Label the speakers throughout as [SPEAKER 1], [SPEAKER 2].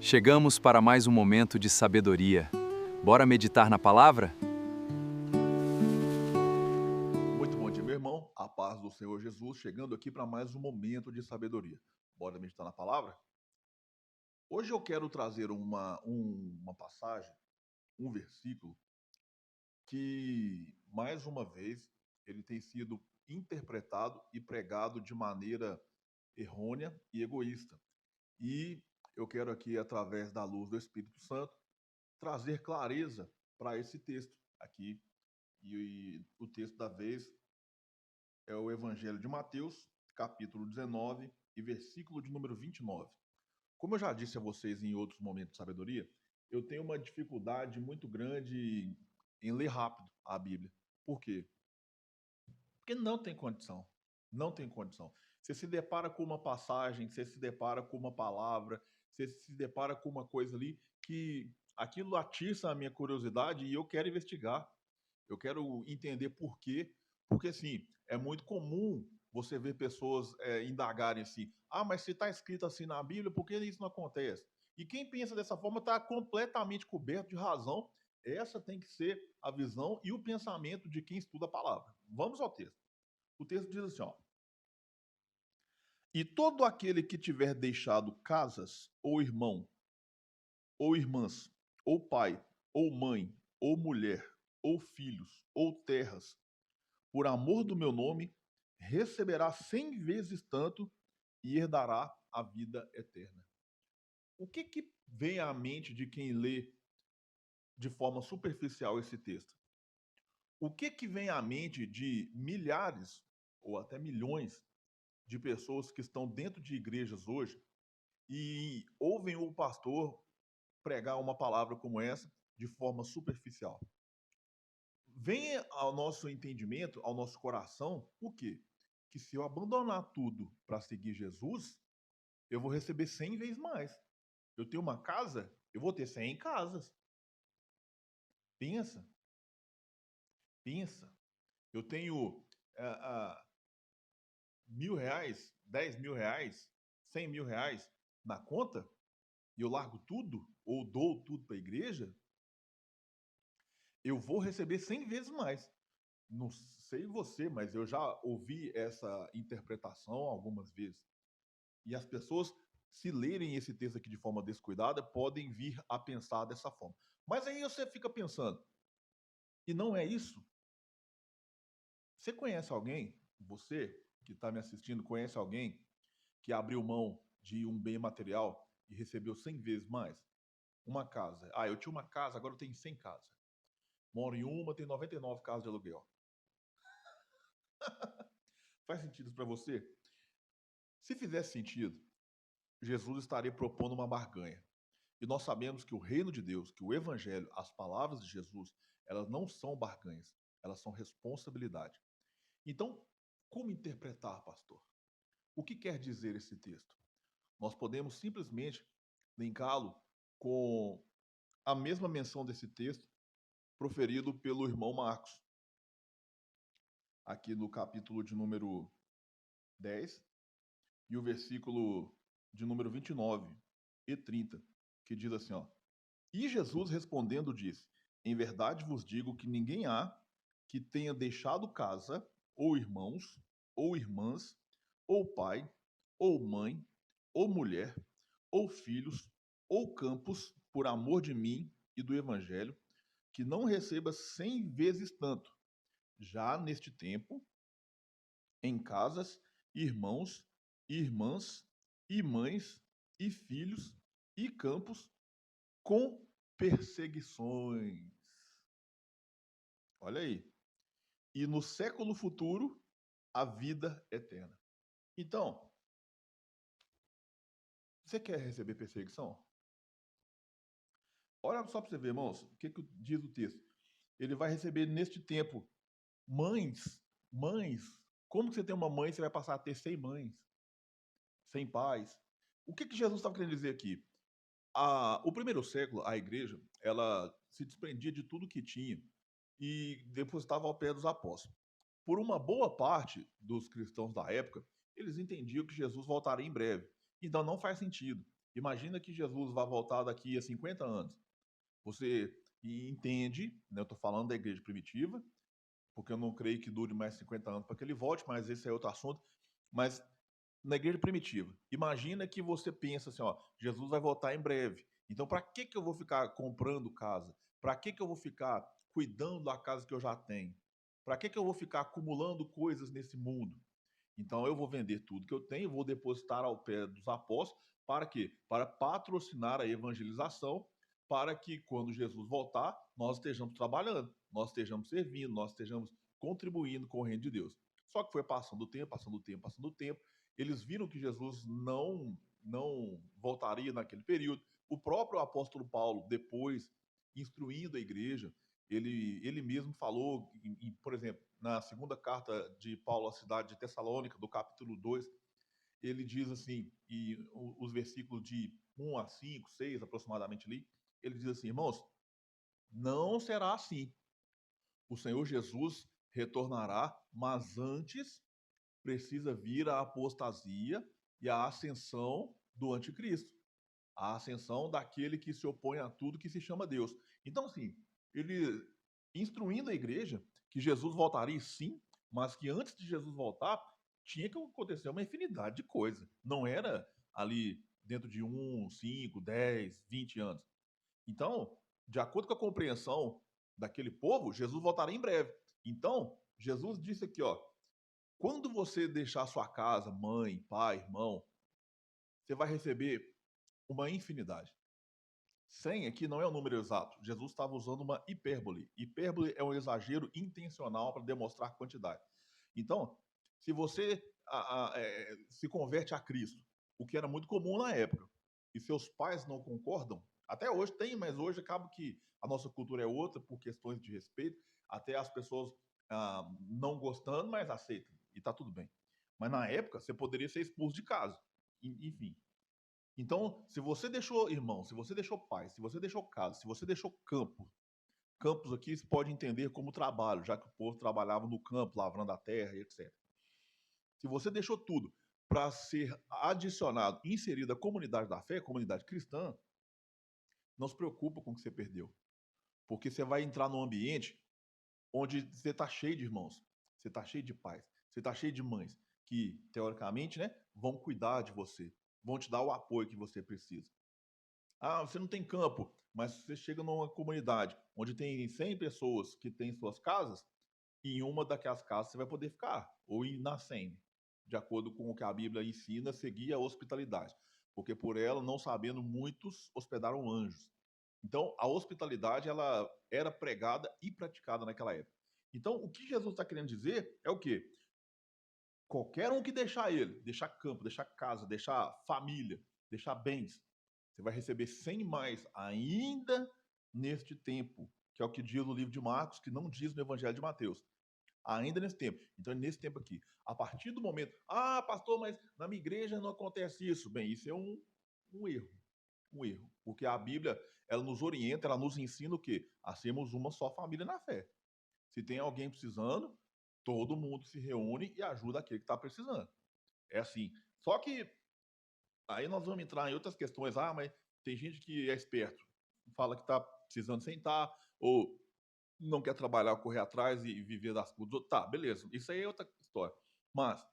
[SPEAKER 1] Chegamos para mais um momento de sabedoria. Bora meditar na palavra?
[SPEAKER 2] Muito bom dia, meu irmão. A paz do Senhor Jesus, chegando aqui para mais um momento de sabedoria. Bora meditar na palavra? Hoje eu quero trazer uma passagem, um versículo que, mais uma vez, ele tem sido interpretado e pregado de maneira errônea e egoísta. E eu quero aqui, através da luz do Espírito Santo, trazer clareza para esse texto aqui. E o texto da vez é o Evangelho de Mateus, capítulo 19 e versículo de número 29. Como eu já disse a vocês em outros momentos de sabedoria, eu tenho uma dificuldade muito grande em ler rápido a Bíblia. Por quê? Porque não tem condição. Não tem condição. Você se depara com uma passagem, você se depara com uma palavra, você se depara com uma coisa ali que aquilo atiça a minha curiosidade e eu quero investigar. Eu quero entender por quê. Porque, assim, é muito comum você ver pessoas indagarem assim: ah, mas se está escrito assim na Bíblia, por que isso não acontece? E quem pensa dessa forma está completamente coberto de razão. Essa tem que ser a visão e o pensamento de quem estuda a palavra. Vamos ao texto. O texto diz assim: ó, e todo aquele que tiver deixado casas, ou irmão, ou irmãs, ou pai, ou mãe, ou mulher, ou filhos, ou terras, por amor do meu nome, receberá 100 vezes tanto e herdará a vida eterna. O que vem à mente de quem lê de forma superficial esse texto? O que vem à mente de milhares ou até milhões de pessoas que estão dentro de igrejas hoje e ouvem o pastor pregar uma palavra como essa de forma superficial? Vem ao nosso entendimento, ao nosso coração, o quê? Que se eu abandonar tudo para seguir Jesus, eu vou receber 100 vezes mais. Eu tenho uma casa, eu vou ter 100 casas. Pensa, pensa. Eu tenho ah, ah, R$ 1.000, R$ 10.000, R$ 100.000 na conta e eu largo tudo ou dou tudo para a igreja, eu vou receber 100 vezes mais. Não sei você, mas eu já ouvi essa interpretação algumas vezes. E as pessoas, se lerem esse texto aqui de forma descuidada, podem vir a pensar dessa forma. Mas aí você fica pensando, e não é isso? Você conhece alguém, você que está me assistindo, conhece alguém que abriu mão de um bem material e recebeu 100 vezes mais? Uma casa. Ah, eu tinha uma casa, agora eu tenho 100 casas. Moro em uma, tenho 99 casas de aluguel. Faz sentido isso para você? Se fizesse sentido, Jesus estaria propondo uma barganha. E nós sabemos que o reino de Deus, que o evangelho, as palavras de Jesus, elas não são barganhas, elas são responsabilidade. Então, como interpretar, pastor? O que quer dizer esse texto? Nós podemos simplesmente linká-lo com a mesma menção desse texto proferido pelo irmão Marcos, aqui no capítulo de número 10 e o versículo de número 29 e 30, que diz assim, ó: E Jesus respondendo disse: Em verdade vos digo que ninguém há que tenha deixado casa, ou irmãos, ou irmãs, ou pai, ou mãe, ou mulher, ou filhos, ou campos, por amor de mim e do evangelho, que não receba 100 vezes tanto, já neste tempo, em casas, irmãos, irmãs, e mães, e filhos, e campos, com perseguições. Olha aí. E no século futuro, a vida eterna. Então, você quer receber perseguição? Olha só para você ver, irmãos, o que diz o texto. Ele vai receber neste tempo mães. Como que você tem uma mãe, você vai passar a ter 100 mães, 100 pais? O que Jesus estava querendo dizer aqui? O primeiro século, a igreja, ela se desprendia de tudo que tinha e depositava ao pé dos apóstolos. Por uma boa parte dos cristãos da época, eles entendiam que Jesus voltaria em breve. Então não faz sentido Imagina que Jesus vai voltar daqui a 50 anos. Você entende, né, eu estou falando da igreja primitiva, porque eu não creio que dure mais 50 anos para que ele volte, mas esse é outro assunto. Mas na igreja primitiva, imagina que você pensa assim, ó, Jesus vai voltar em breve. Então, para que eu vou ficar comprando casa? Para que eu vou ficar cuidando da casa que eu já tenho? Para que eu vou ficar acumulando coisas nesse mundo? Então, eu vou vender tudo que eu tenho, vou depositar ao pé dos apóstolos, para quê? Para patrocinar a evangelização, para que quando Jesus voltar, nós estejamos trabalhando, nós estejamos servindo, nós estejamos contribuindo com o reino de Deus. Só que foi passando o tempo, passando o tempo, passando o tempo, eles viram que Jesus não voltaria naquele período. O próprio apóstolo Paulo, depois, instruindo a igreja, ele mesmo falou, por exemplo, na segunda carta de Paulo à cidade de Tessalônica, do capítulo 2, ele diz assim, e os versículos de 1 a 5, 6 aproximadamente ali, ele diz assim, irmãos, não será assim. O Senhor Jesus retornará, mas antes precisa vir a apostasia e a ascensão do anticristo, a ascensão daquele que se opõe a tudo que se chama Deus. Então, assim, ele instruindo a igreja que Jesus voltaria sim, mas que antes de Jesus voltar, tinha que acontecer uma infinidade de coisas. Não era ali dentro de 5, 10, 20 anos. Então, de acordo com a compreensão daquele povo, Jesus voltaria em breve. Então, Jesus disse aqui, ó, quando você deixar sua casa, mãe, pai, irmão, você vai receber uma infinidade. 100 aqui não é o número exato. Jesus estava usando uma hipérbole. Hipérbole é um exagero intencional para demonstrar quantidade. Então, se você se converte a Cristo, o que era muito comum na época, e seus pais não concordam, até hoje tem, mas hoje acaba que a nossa cultura é outra por questões de respeito, até as pessoas não gostando, mas aceitam, e está tudo bem. Mas na época, você poderia ser expulso de casa. Enfim, então, se você deixou irmão, se você deixou pai, se você deixou casa, se você deixou campo, campos aqui se pode entender como trabalho, já que o povo trabalhava no campo, lavrando a terra e etc. Se você deixou tudo para ser adicionado, inserido à comunidade da fé, comunidade cristã, não se preocupa com o que você perdeu. Porque você vai entrar num ambiente onde você está cheio de irmãos, você está cheio de pais, você está cheio de mães, que, teoricamente, né, vão cuidar de você, vão te dar o apoio que você precisa. Ah, você não tem campo, mas você chega numa comunidade onde tem 100 pessoas que têm suas casas, e em uma daquelas casas você vai poder ficar, ou ir na 100, de acordo com o que a Bíblia ensina, seguir a hospitalidade. Porque por ela, não sabendo, muitos hospedaram anjos. Então, a hospitalidade ela era pregada e praticada naquela época. Então, o que Jesus está querendo dizer é o quê? Qualquer um que deixar ele, deixar campo, deixar casa, deixar família, deixar bens, você vai receber 100 mais ainda neste tempo, que é o que diz no livro de Marcos, que não diz no Evangelho de Mateus. Ainda nesse tempo. Então, é nesse tempo aqui. A partir do momento, pastor, mas na minha igreja não acontece isso. Bem, isso é um erro. Um erro. Porque a Bíblia, ela nos orienta, ela nos ensina o quê? A sermos uma só família na fé. Se tem alguém precisando, todo mundo se reúne e ajuda aquele que está precisando. É assim. Só que aí nós vamos entrar em outras questões. Mas tem gente que é esperto, fala que está precisando sentar, ou não quer trabalhar, correr atrás e viver das coisas dos outros. Tá, beleza. Isso aí é outra história. Mas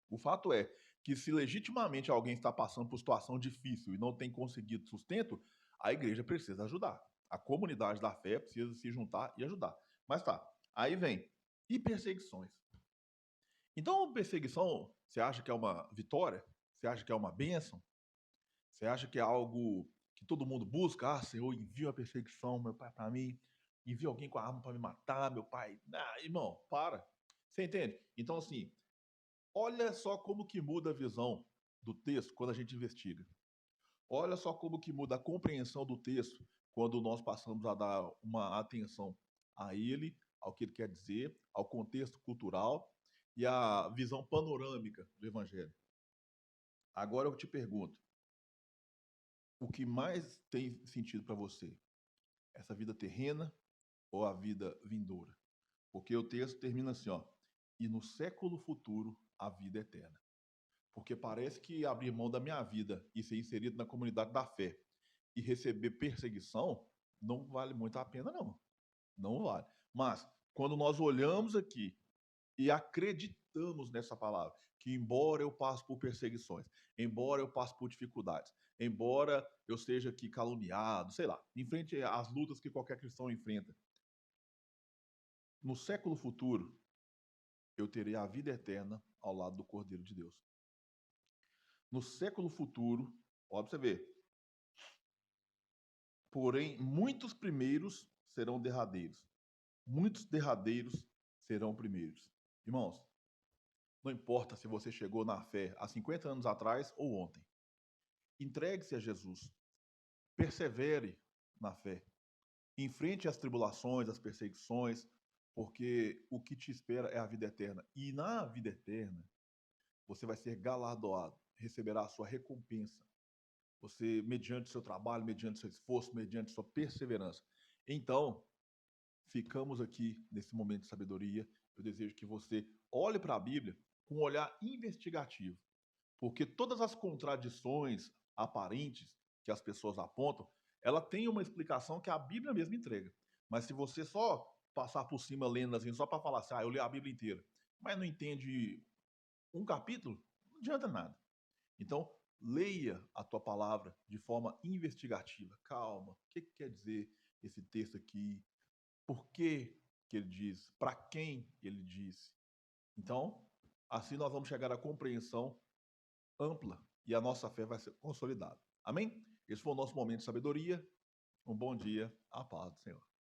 [SPEAKER 2] o fato é que se legitimamente alguém está passando por situação difícil e não tem conseguido sustento, a igreja precisa ajudar. A comunidade da fé precisa se juntar e ajudar. Mas tá, aí vem. E perseguições? Então, perseguição, você acha que é uma vitória? Você acha que é uma bênção? Você acha que é algo que todo mundo busca? Senhor, envia a perseguição, meu pai, para mim. Envia alguém com a arma para me matar, meu pai. Irmão, para. Você entende? Então, assim, olha só como que muda a visão do texto quando a gente investiga. Olha só como que muda a compreensão do texto quando nós passamos a dar uma atenção a ele, ao que ele quer dizer, ao contexto cultural e à visão panorâmica do evangelho. Agora eu te pergunto, o que mais tem sentido para você? Essa vida terrena ou a vida vindoura? Porque o texto termina assim, ó, e no século futuro a vida eterna. Porque parece que abrir mão da minha vida e ser inserido na comunidade da fé e receber perseguição não vale muito a pena, não. Não vale. Mas, quando nós olhamos aqui e acreditamos nessa palavra, que embora eu passe por perseguições, embora eu passe por dificuldades, embora eu seja aqui caluniado, sei lá, enfrente as lutas que qualquer cristão enfrenta, no século futuro eu terei a vida eterna ao lado do Cordeiro de Deus. No século futuro, ó, pra você ver, porém, muitos primeiros serão derradeiros, muitos derradeiros serão primeiros. Irmãos, não importa se você chegou na fé há 50 anos atrás ou ontem. Entregue-se a Jesus. Persevere na fé. Enfrente as tribulações, as perseguições, porque o que te espera é a vida eterna. E na vida eterna, você vai ser galardoado, receberá a sua recompensa. Você, mediante seu trabalho, mediante seu esforço, mediante sua perseverança. Então, ficamos aqui nesse momento de sabedoria. Eu desejo que você olhe para a Bíblia com um olhar investigativo. Porque todas as contradições aparentes que as pessoas apontam, ela tem uma explicação que a Bíblia mesmo entrega. Mas se você só passar por cima lendo assim, só para falar assim, eu li a Bíblia inteira, mas não entende um capítulo, não adianta nada. Então, leia a tua palavra de forma investigativa. Calma, o que quer dizer esse texto aqui? Por que ele diz? Para quem ele disse? Então, assim nós vamos chegar à compreensão ampla e a nossa fé vai ser consolidada. Amém? Esse foi o nosso momento de sabedoria. Um bom dia, a paz do Senhor.